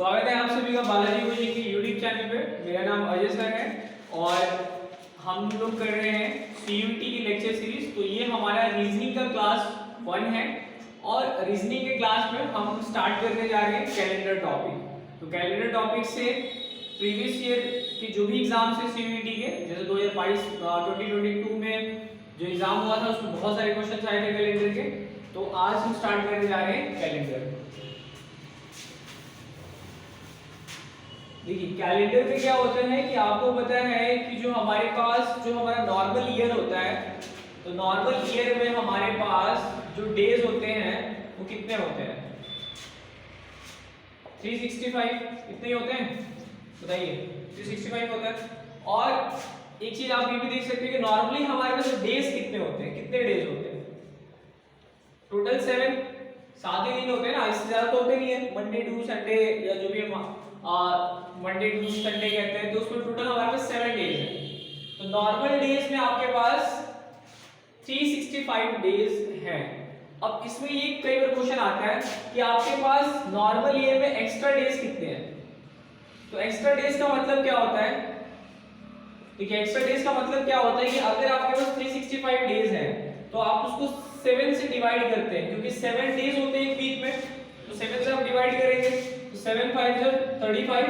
स्वागत है आप सभी का बालाजी कोचिंग के यूट्यूब चैनल पे। मेरा नाम अजय सर है और हम लोग कर रहे हैं सीयूईटी की लेक्चर सीरीज। तो ये हमारा रीजनिंग का क्लास 1 है और रीजनिंग के क्लास में हम स्टार्ट करने जा रहे हैं कैलेंडर टॉपिक। तो कैलेंडर टॉपिक से प्रीवियस ईयर के जो भी एग्जाम है सीयूईटी के, जैसे 2022 में जो एग्जाम हुआ था उसमें बहुत सारे क्वेश्चन आए थे कैलेंडर के। तो आज हम स्टार्ट करने जा रहे हैं कैलेंडर। देखिए कैलेंडर में क्या होता है कि आपको पता है कि जो हमारे पास जो हमारा नॉर्मल ईयर होता है, तो नॉर्मल ईयर में हमारे पास जो डेज होते हैं वो कितने होते हैं? 365 कितने ही होते हैं बताइए? 365 होता है। और एक चीज आप ये भी देख सकते हैं कि नॉर्मली हमारे पास डेज कितने होते हैं, कितने डेज होते हैं? टोटल 7 ही दिन होते हैं ना, इससे ज्यादा तो होते नहीं है। मंडे टू संडे या जो भी मंडे टू संडे कहते हैं, तो उसमें टोटल हमारे पास 7 डेज है। तो नॉर्मल डेज में आपके पास 365 डेज हैं। अब इसमें ये कई बार क्वेश्चन आता है कि आपके पास नॉर्मल ईयर में एक्स्ट्रा डेज कितने हैं। तो एक्स्ट्रा डेज का मतलब क्या होता है? ठीक है, एक्स्ट्रा डेज का मतलब क्या होता है कि अगर आपके पास 365 डेज हैं तो आप उसको 7 से डिवाइड करते हैं, क्योंकि 7 डेज होते हैं एक वीक में। तो 7 से आप डिवाइड करेंगे तो 7 5 35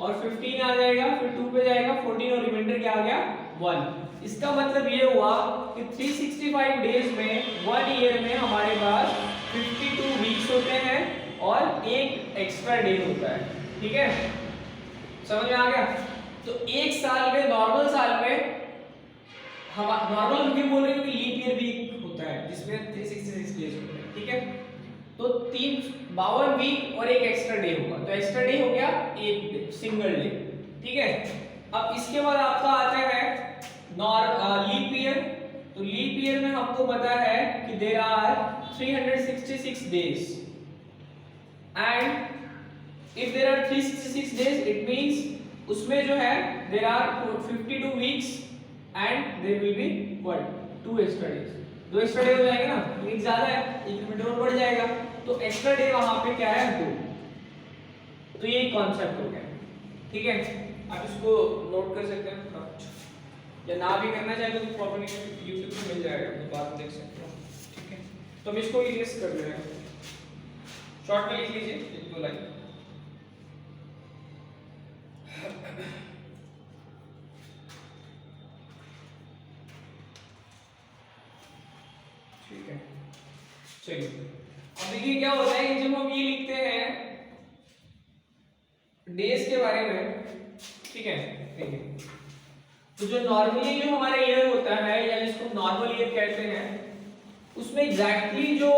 और 15 आ जाएगा, फिर 2 पे जाएगा 14 और रिमाइंडर क्या आ गया 1। इसका मतलब ये हुआ कि 365 डेज में 1 ईयर में हमारे पास 52 वीक्स होते हैं और एक एक्स्ट्रा डे होता है। ठीक है, समझ में आ गया? तो एक साल में, नॉर्मल साल में हम नॉर्मल क्यों बोल रहे हैं? क्योंकि लीप ईयर भी होता है जिसमें 366 डेज होते हैं। ठीक है, तो 52 वीक और एक एक्स्ट्रा डे होगा, तो एक्स्ट्रा डे हो गया एक सिंगल डे। ठीक है, अब इसके बाद आपका आता है लीप ईयर। तो लीप ईयर में हमको पता है कि there are 366 days and if there are 366 days it means उसमें जो है there are 52 weeks and there will be 2 extra days. 2 extra day हो जाएंगे ना, एक ज्यादा है, एक मिनट और बढ़ जाएगा, तो एक्स्ट्रा डे वहां पे क्या है 2। तो ये एक कॉन्सेप्ट हो गया। ठीक है, आप इसको नोट कर सकते हैं या ना भी करना चाहे तो प्रॉपर YouTube पे मिल जाएगा, तो बाद में देख सकते हो। ठीक है, तो हम इसको इरेज कर ले रहे हैं, शॉर्ट में लिख लीजिए 1-2 लाइन। ठीक है, चलिए अब देखिए क्या होता है कि जब हम ये लिखते हैं डेज के बारे में, ठीक है, देखिए तो जो नॉर्मली जो हमारा ईयर होता है या जिसको नॉर्मल ईयर कहते हैं, उसमें एग्जैक्टली जो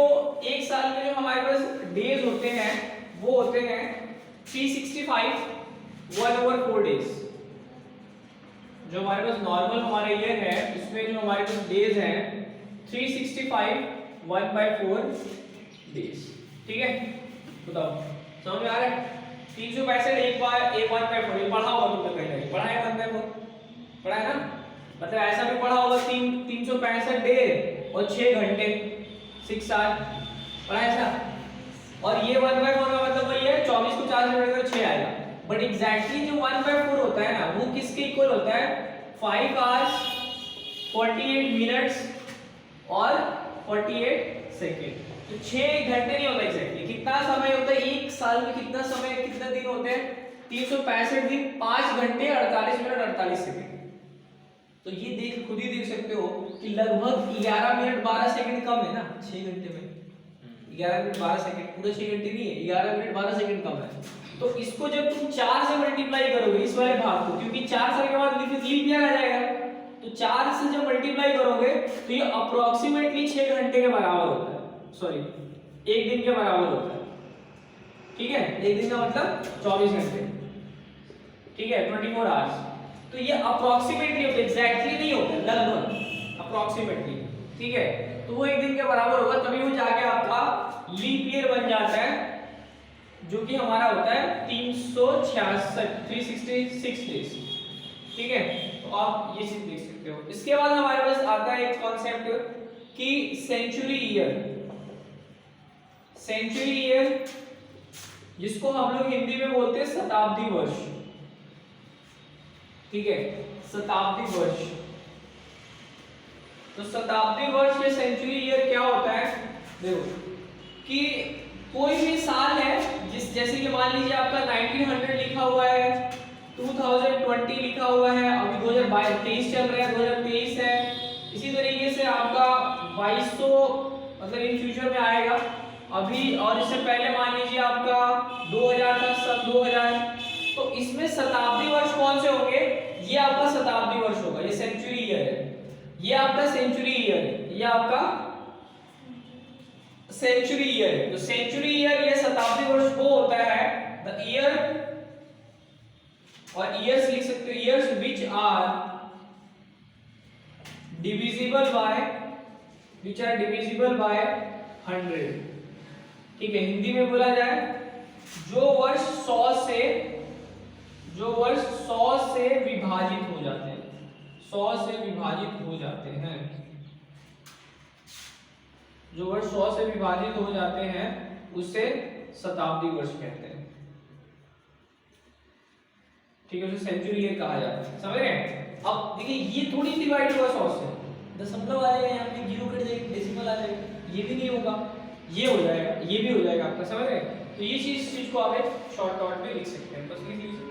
एक साल में जो हमारे पास डेज होते हैं वो होते हैं 365 1/4 डेज। जो हमारे पास नॉर्मल हमारा ईयर है उसमें जो हमारे पास डेज हैं 365 1/4 डेज। ठीक है, बताओ समझ में आ रहा है? 365 एक 1/4, ये पढ़ा होगा तुमने कहीं नहीं पढ़ा है? 1/4 पढ़ा है ना? मतलब ऐसा भी पढ़ा होगा 365 डे और 6 घंटे 6 आवर पढ़ा है ऐसा। और ये 1/4 का मतलब वही है 24 को 4 से बढ़कर 6 आएगा। बट एग्जैक्टली जो 1/4 होता है ना वो किसके इक्वल होता है? 5 आवर्स 48 मिनट्स और 48 सेकेंड। तो 6 घंटे नहीं होता एग्जैक्टली। कितना समय होता है एक साल में? कितना समय, कितना दिन होते हैं? 365 दिन 5 घंटे 48 मिनट 48 सेकेंड। तो ये देख खुद ही देख सकते हो कि लगभग 11 मिनट 12 सेकंड कम है ना 6 घंटे में। 11 मिनट 12 सेकंड, पूरे 6 घंटे नहीं है, 11 मिनट 12 सेकंड कम है। तो इसको जब तुम 4 से मल्टीप्लाई करोगे इस वाले भाग को, क्योंकि 4 साल के बाद लीप ईयर आ जाएगा, तो 4 से जब मल्टीप्लाई करोगे तो ये अप्रोक्सीमेटली 6 घंटे के बराबर होता है, सॉरी 1 दिन के बराबर होता है। ठीक है, 1 दिन का मतलब 24 घंटे। ठीक है, 24 आवर्स। तो ये अप्रोक्सीमेटली होता है, एग्जैक्टली नहीं होता, लगभग अप्रोक्सीमेटली। ठीक है, तो वो 1 दिन के बराबर होगा, तभी वो जाके आपका लीप ईयर बन जाता है, जो कि हमारा होता है 366 डेज। ठीक है, तो आप ये चीज देख सकते हो। इसके बाद हमारे पास आता है एक कॉन्सेप्ट कि सेंचुरी ईयर। सेंचुरी ईयर जिसको हम लोग हिंदी में बोलते हैं शताब्दी वर्ष। ठीक है, शताब्दी वर्ष। तो शताब्दी वर्ष या सेंचुरी ईयर क्या होता है, देखो कि कोई भी साल है जिस जैसे कि मान लीजिए आपका 1900 लिखा हुआ है, 2020 लिखा हुआ है, अभी 2023 चल रहा है, 2023 है, इसी तरीके से आपका 2200 मतलब इन फ्यूचर में आएगा अभी, और इससे पहले मान लीजिए आपका 2000 था, सन 2000। तो इसमें शताब्दी वर्ष कौन से होंगे, ये आपका शताब्दी वर्ष होगा, ये सेंचुरी ईयर है, ये आपका सेंचुरी ईयर है, ये आपका सेंचुरी ईयर है। तो सेंचुरी ईयर या शताब्दी वर्ष वो होता है द ईयर, और ईयर्स लिख सकते हो, years which are divisible by 100। ठीक है, हिंदी में बोला जाए जो वर्ष 100 से विभाजित हो जाते हैं, 100 से विभाजित हो जाते हैं, जो वर्ष 100 से विभाजित हो जाते हैं उसे शताब्दी वर्ष कहते हैं। ठीक है, उसे सेंचुरी ईयर कहा जाता है, समझ रहे हैं। अब देखिए ये थोड़ी डिवाइड हुआ 100 से, दशमलव आ जाएगा, यहाँ पे जीरो कट जाएगा, डेसिमल आ जाएगा, ये भी नहीं होगा, ये हो जाएगा, ये भी हो जाएगा आपका, समझ रहे हैं। तो ये चीज को आप एक शॉर्ट नोट में लिख सकते हैं, बस लिख लीजिए।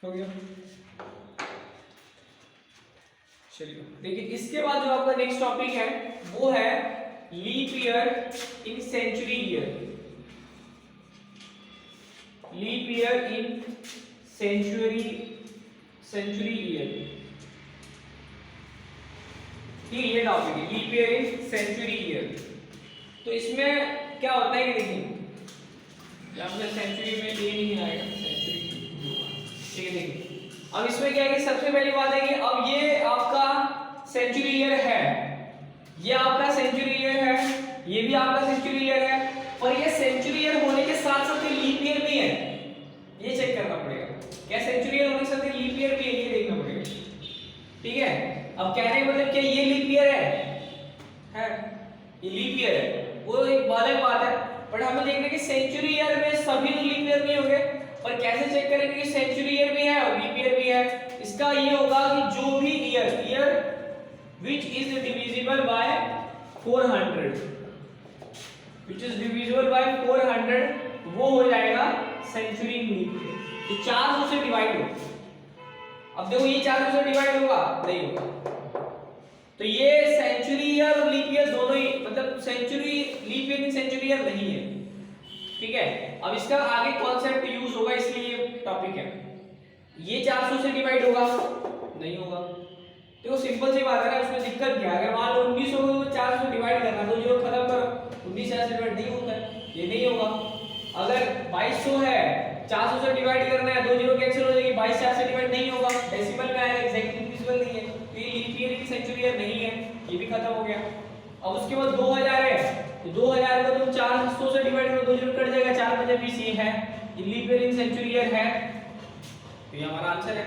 हो गया, चलिए देखिए इसके बाद जो आपका नेक्स्ट टॉपिक है वो है leap year in century year. Leap year in century year, ये टॉपिक है leap year in century year. तो इसमें क्या होता है कि देखिए आपका सेंचुरी में ये नहीं आएगा सेंचुरी, ठीक है। देखिए अब इसमें क्या है कि सबसे पहली बात है कि अब ये आपका सेंचुरी ईयर है, ये आपका सेंचुरी ईयर है, ये भी आपका सेंचुरी ईयर है, और ये सेंचुरी ईयर होने के साथ साथ लीप ईयर भी है, ये चेक करना पड़ेगा। क्या सेंचुरी ईयर होने के साथ लीप ईयर भी है, ये देखना पड़ेगा, ठीक है। अब कहने का मतलब क्या ये लीप ईयर है, ये लीप ईयर है, वो एक अलग बात है, बट हमें देखना है कि सेंचुरी ईयर में सभी तो लीप ईयर नहीं होंगे, और कैसे चेक करेंगे कि सेंचुरी ईयर भी है और लीप ईयर भी है। इसका ये होगा कि जो भी year which is divisible by 400, which is divisible by 400 वो हो जाएगा सेंचुरी लीप ईयर। तो 400 से डिवाइड हो, अब देखो ये 400 से डिवाइड होगा नहीं होगा, तो ये सेंचुरी ईयर और लीप ईयर दोनों ही, मतलब century leap year century year नहीं है, ठीक है। अब इसका आगे कॉन्सेप्ट यूज होगा, इसलिए ये टॉपिक है। ये 400 से डिवाइड होगा नहीं होगा, देखो सिंपल सी बात है ना, उसमें दिक्कत क्या है, अगर मान लो 19 होगा तो 400 डिवाइड करना, तो जीरो खत्म करो, 19 से डिवाइड नहीं होता है, ये नहीं होगा। अगर 2200 है 400 से डिवाइड करना है, दो जीरो कैंसिल हो जाएगी, 22 से 4 से डिवाइड नहीं होगा, डेसिमल में आएगा, एग्जैक्ट डिविजिबल नहीं है, तो ये लीप ईयर की सेंचुरी ईयर नहीं है, ये भी खत्म हो गया। अब उसके बाद 2000 है, तो 2000 को तुम 400 से डिवाइड करो, दो जीरो कट जाएगा, 4 बजे 20 ये है, ये leap year in century year है, तो ये हमारा आंसर है,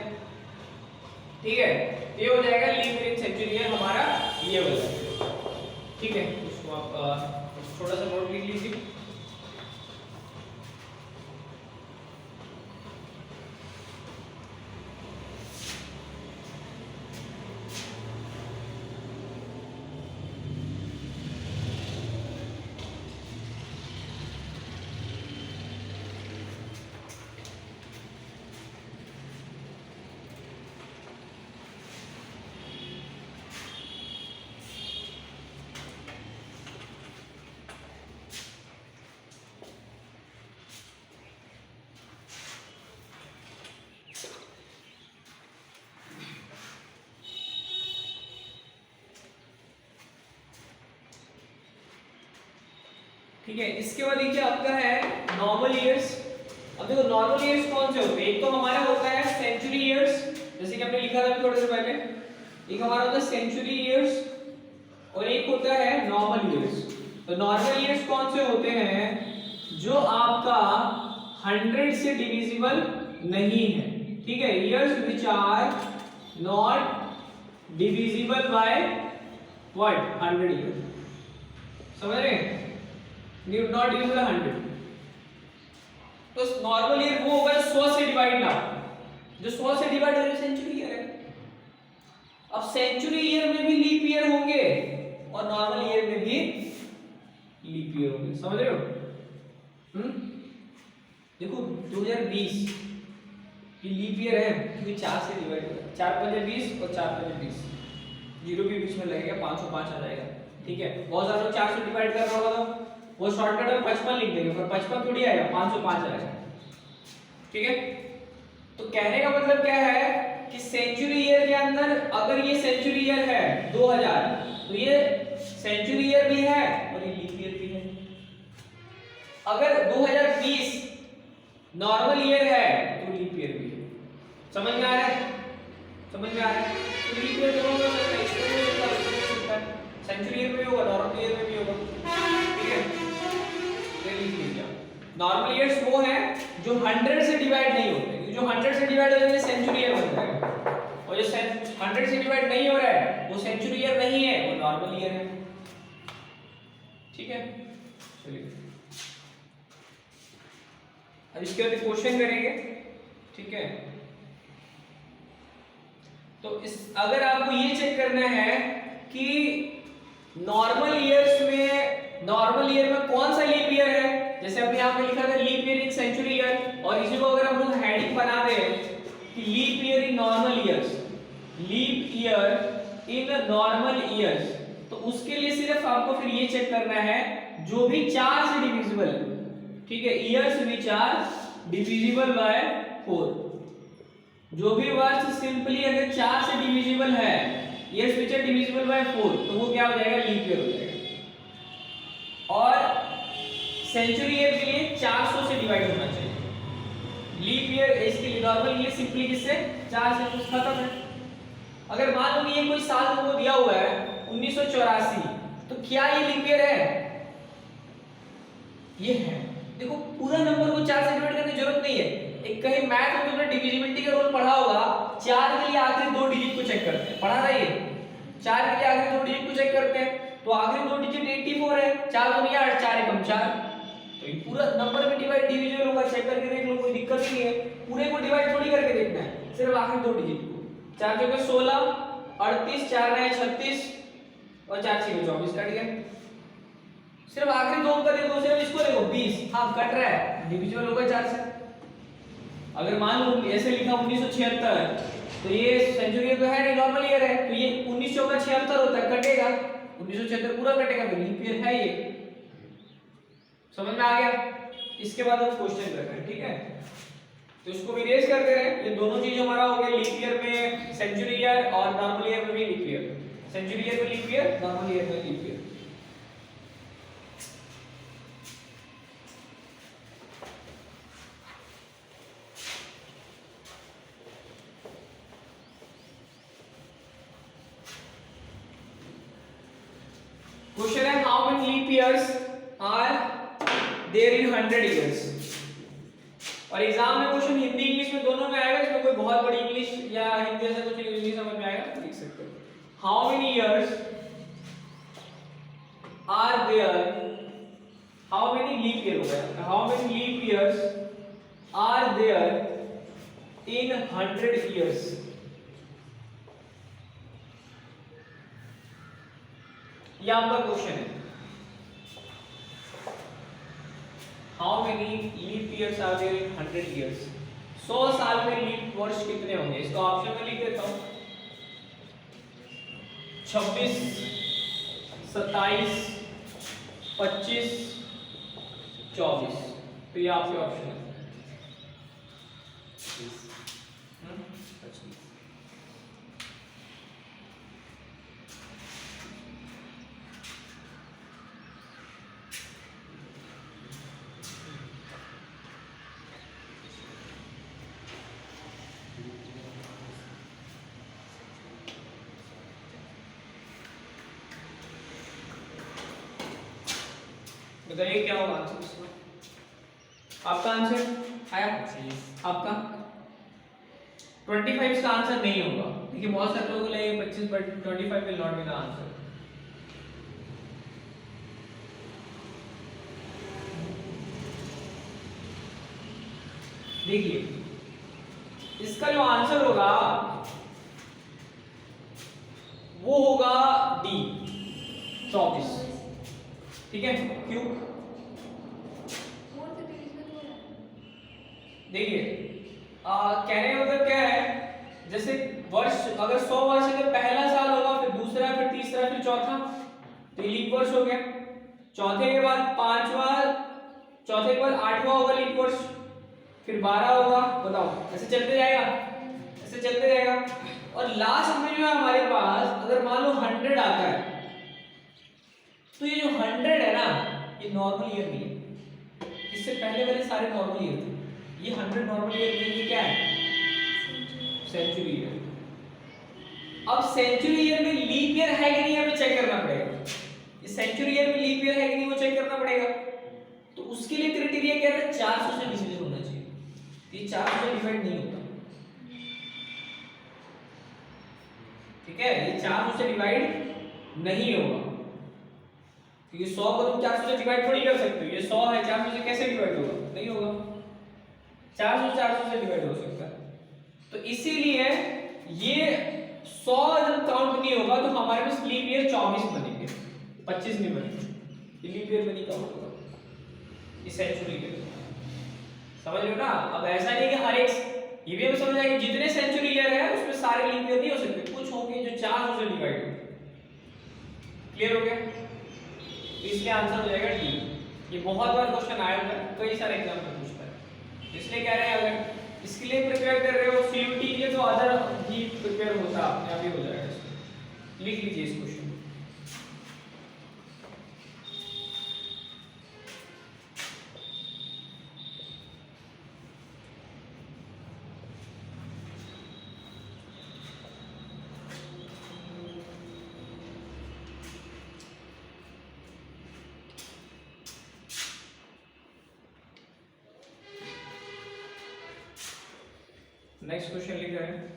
ठीक है। ये हो जाएगा leap year in century year, हमारा ये हो जाएगा, ठीक है। उसको आप थोड़ा सा नोट लिख लीजिए। ठीक है। इसके बाद देखिए आपका है नॉर्मल ईयर्स। अब देखो नॉर्मल ईयर्स कौन से होते हैं, एक तो हमारा होता है सेंचुरी ईयर्स, जैसे कि हमने लिखा था थोड़ी देर पहले, एक हमारा होता है सेंचुरी ईयर्स और एक होता है नॉर्मल ईयर्स। तो नॉर्मल ईयर्स कौन से होते हैं, जो आपका 100 से डिविजिबल नहीं है, ठीक है, years which are not divisible by what 100 years, समझ रहे हैं, नॉट डिविजिबल 100। तो नॉर्मल ईयर वो होगा 100 से डिवाइड ना, जो 100 से डिवाइड हो सेंचुरी ईयर है। अब सेंचुरी ईयर में भी लीप ईयर होंगे और नॉर्मल ईयर में भी लीप ईयर होंगे, समझ रहे हो। देखो 2020 ये लीप ईयर है क्योंकि 4 से डिवाइड होगा, 4 5 20 और 4 5 20, जीरो भी बीच में लगेगा, 505 आ जाएगा, ठीक है। बहुत सारे लोग 4 से डिवाइड कर रहा होगा तो वो शॉर्टकट में 55 लिख देंगे, पर 55 थोड़ी आएगा, 505 आएगा, ठीक है। तो कहने का मतलब क्या है कि सेंचुरी ईयर के अंदर अगर ये सेंचुरी ईयर है 2000, तो ये सेंचुरी ईयर भी है और ये लीप ईयर भी है। अगर 2020 नॉर्मल ईयर है तो लीप ईयर भी है, समझ में आ रहा है, समझ में आ रहा है। तो लीप ईयर दोनों का सकता है, सेंचुरी ईयर में भी होगा, नॉर्मल ईयर में भी होगा, ठीक है। ये लिख लीजिए। नॉर्मल ईयर्स वो है जो 100 से डिवाइड नहीं होते, जो 100 से डिवाइड हो जाएंगे सेंचुरी ईयर बनता है, और जो 100 से डिवाइड नहीं हो रहा है वो सेंचुरी ईयर नहीं है, वो नॉर्मल ईयर है, ठीक है। चलिए अब इसके बाद क्वेश्चन करेंगे, ठीक है। तो इस अगर आपको ये चेक करना है कि नॉर्मल ईयर में कौन सा लीप ईयर है, जैसे अभी यहाँ पे लिखा था leap year in century year, और इसी को अगर हम लोग हेडिंग बना दें कि leap year in normal years, leap year in normal years, तो उसके लिए सिर्फ आपको फिर ये चेक करना है जो भी 4 से डिविजिबल है, ठीक है, years which are divisible by 4, जो भी वर्ष सिंपली अगर 4 से डिविजिबल है, years which are divisible by 4, तो वो क्या हो जाएगा, लीप ईयर हो जाएगा। और सेंचुरी ईयर के लिए 400 से डिवाइड होना चाहिए, लीप ईयर इसके लिए नॉर्मल ईयर सिंपली किससे 4 से, कुछ खत्म है। अगर मान लो ये कोई साल तुमको दिया हुआ है 1984, तो क्या ये लीप ईयर है, ये है। देखो पूरा नंबर को 4 से डिवाइड करने की जरूरत नहीं है, एक कहीं मैथ में तुमने डिविजिबिलिटी का रूल पढ़ा होगा, 4 के लिए आखिरी 2 डिजिट को चेक करते हैं, पढ़ा था ये, 4 के लिए आखिरी 2 डिजिट को चेक करते हैं, तो आखिरी 2 डिजिट 84 है, 4 2 8, 4 1 4, तो ये पूरा नंबर में डिवाइड डिविजिबल होगा, चेक करके देख लो, कोई दिक्कत नहीं है, पूरे को डिवाइड थोड़ी करके देखना है, सिर्फ आखिरी 2 डिजिट को, 4 चौके 16, 38, 4 9 36 और 4 6 24, कट गया। सिर्फ आखिरी 2 का देखो, सिर्फ इसको देखो 20, हाँ कट रहा है, डिविजिबल होगा 4 से। अगर मान लो ऐसे लिखा 1976, तो ये सेंचुरी ईयर तो है नहीं, नॉर्मल ईयर है, तो ये 1976 होता है, कटेगा 1976 पूरा कटेगा, तो लीप ईयर है ये, समझ में आ गया। इसके बाद हम क्वेश्चन करते हैं, ठीक है, तो इसको भी रेज करते रहे, ये दोनों चीज हमारा हो गया, लीप ईयर में सेंचुरी ईयर और नॉर्मल ईयर में भी लीप ईयर, सेंचुरी ईयर में लीप ईयर, नॉर्मल ईयर में लीप ईयर। क्वेश्चन है how many leap years are there in 100 years, और एग्जाम में क्वेश्चन हिंदी इंग्लिश में दोनों में आएगा, इसमें कोई बहुत बड़ी इंग्लिश या हिंदी से कुछ नहीं समझ में आएगा, लिख सकते हो। How many years are there, how many leap year हो गया, how many leap years are there in 100 years, ये आपका क्वेश्चन है। How many leap years are there in 100 years, 100 साल में लीप वर्ष कितने होंगे, इसका ऑप्शन में लिख देता हूं, 26, 27, 25, 24, तो ये आपके ऑप्शन है। बताइए क्या होगा आंसर इसका? आपका आंसर आया? आपका 25 इसका आंसर नहीं होगा। देखिए बहुत सारे लोगों को लगेगा 25 but 25 will not be the answer. देखिए इसका जो आंसर होगा वो होगा डी 24। ठीक है, क्यों? देखिए कहने का मतलब क्या है, जैसे वर्ष अगर 100 वर्ष अगर पहला साल होगा, फिर दूसरा, फिर तीसरा, फिर चौथा, तो ये लीप वर्ष हो गया। चौथे के बाद पांचवा, चौथे के बाद आठवां होगा लीप वर्ष, फिर 12 होगा। बताओ ऐसे चलते जाएगा, ऐसे चलते जाएगा। और लास्ट में जो है हमारे पास अगर मान लो 100 आता है, तो ये जो 100 है ना, ये नॉर्मल ईयर नहीं है। इससे पहले वाले सारे नॉर्मल ईयर थे, ये 100 नॉर्मल ईयर नहीं, ये क्या है? Century year. अब सेंचुरी ईयर में लीप ईयर है कि नहीं हमें चेक करना पड़ेगा। ये सेंचुरी ईयर में लीप ईयर है कि नहीं वो चेक करना पड़ेगा। तो उसके लिए क्राइटेरिया क्या है? 400 से डिवाइड होना चाहिए। ये 400 से डिवाइड नहीं होता, ठीक है, ये 400 से डिवाइड नहीं होगा, क्योंकि 100 को तुम 400 से डिवाइड थोड़ी कर सकते हो। ये 100 है, 400 से कैसे डिवाइड होगा? नहीं होगा। 400 से डिवाइड हो सकता है। तो इसीलिए ये 100 जब काउंट नहीं होगा तो हमारे पास लीप ईयर 24 बनेंगे, 25 नहीं बनेंगे। ये लीप ईयर में नहीं काउंट होगा, ये सेंचुरी ईयर। समझ रहे हो ना? अब ऐसा नहीं कि हर एक, ये भी हम समझ आएंगे जितने सेंचुरी ईयर है उसमें सारे लीप ईयर नहीं हो सकते, कुछ होंगे जो 400 से डिवाइड होंगे। क्लियर हो गया? इसलिए आंसर हो जाएगा डी। ये बहुत बार क्वेश्चन आया होगा, कई सारे एग्जाम में पूछता है, इसलिए कह रहे हैं अगर इसके लिए प्रिपेयर कर रहे हो सीयूटी के, तो अदर भी प्रिपेयर होता अपने आप ही हो जाएगा। लिख लीजिए इस क्वेश्चन। नेक्स्ट क्वेश्चन लिख रहे हैं।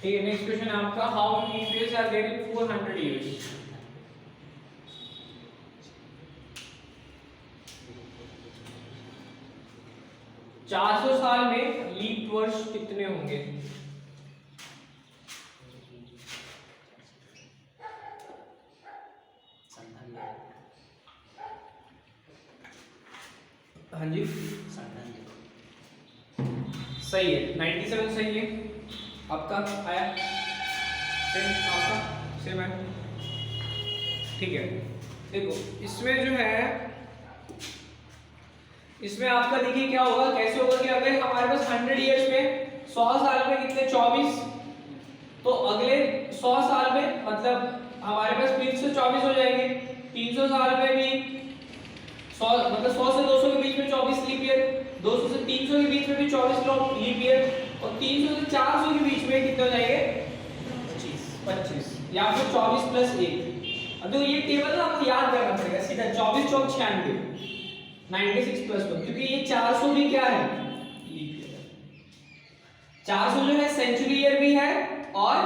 ठीक है, नेक्स्ट क्वेश्चन आपका, how many years are there in 400 years? चार सौ साल में लीप वर्ष कितने होंगे? हाँ जी सही है, 97 सही है। आपका आया सेम, आपका सेम है। ठीक है, देखो इसमें जो है, इसमें आपका देखिए क्या होगा, कैसे होगा कि अगर हमारे पास 100 इयर्स में 100 साल में कितने 24, तो अगले 100 साल में मतलब हमारे पास फिर से 24 हो जाएंगे। 300 साल में भी 100 मतलब 100 से 200 के बीच में 24 लीप ईयर, 200 से 300 के बीच में भी 24 लीप ईयर, और 300 से 400 के बीच में कितने हो जाएंगे? 25 या फिर 24 प्लस 1। अब तो ये टेबल ना आपको याद करना पड़ेगा सीधा, 24 चौक 96, 96 प्लस 1, क्योंकि ये 400 भी क्या है? Leap year. 400 जो है सेंचुरी ईयर भी है और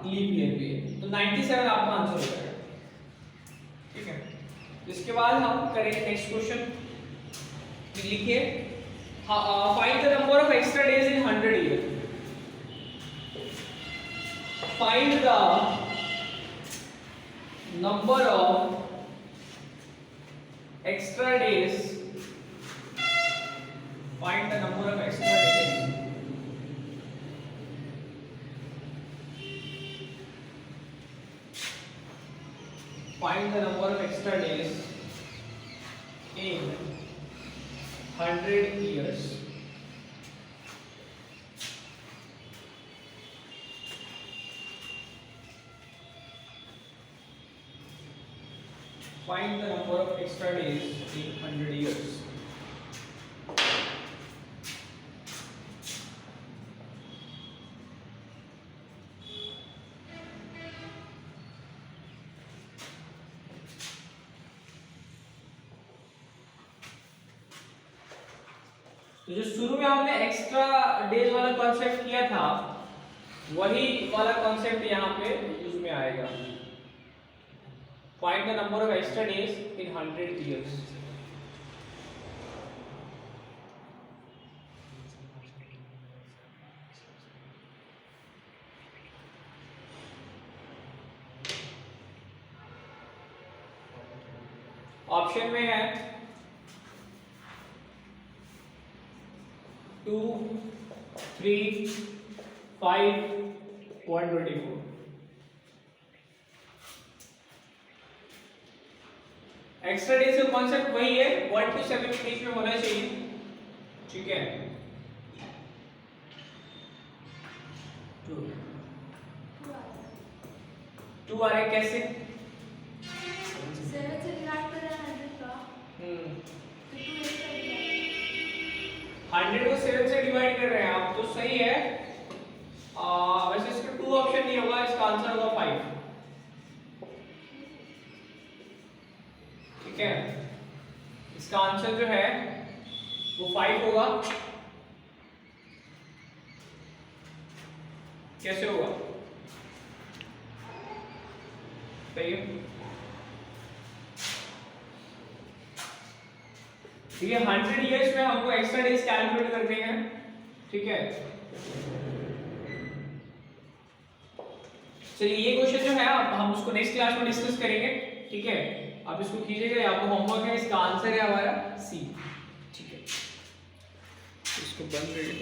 लीप ईयर भी है, तो 97 आपका आंसर हो जाएगा। ठीक है, इसके बाद हम करेंगे नेक्स्ट क्वेश्चन। लिखिए, find the number of extra days in 100 year. Find the number of extra days, find the number of extra days find the number of extra days in 100 years. Find the number of extra days in 100 years. तो जो शुरू में हमने extra days वाला concept किया था, वही वाला कॉन्सेप्ट यहाँ पे यूज में आएगा. Find the number of extra days in 100 years. Option में है 2, 3, 5, 124. एक्स्ट्रा डेज का कॉन्सेप्ट वही है, 1 to 7 के बीच में होना चाहिए. ठीक है. 2 आ रहा है कैसे? 7 से डिवाइड कर रहा है 100 का. तो 2 100 को 7 से डिवाइड कर रहे हैं आप, तो सही है. वैसे इसका 2 ऑप्शन नहीं होगा, इसका आंसर होगा 5. ठीक है. इसका आंसर जो है वो 5 होगा. कैसे होगा? सही है. ठीक है. 100 इयर्स में हमको एक्स्ट्रा डेज कैलकुलेट करते हैं. ठीक है. चलिए ये क्वेश्चन जो है हम उसको नेक्स्ट क्लास में डिस्कस करेंगे. ठीक है. आप इसको कीजिएगा, आपको होमवर्क है. इसका आंसर है हमारा सी. ठीक है. इसको बंद करके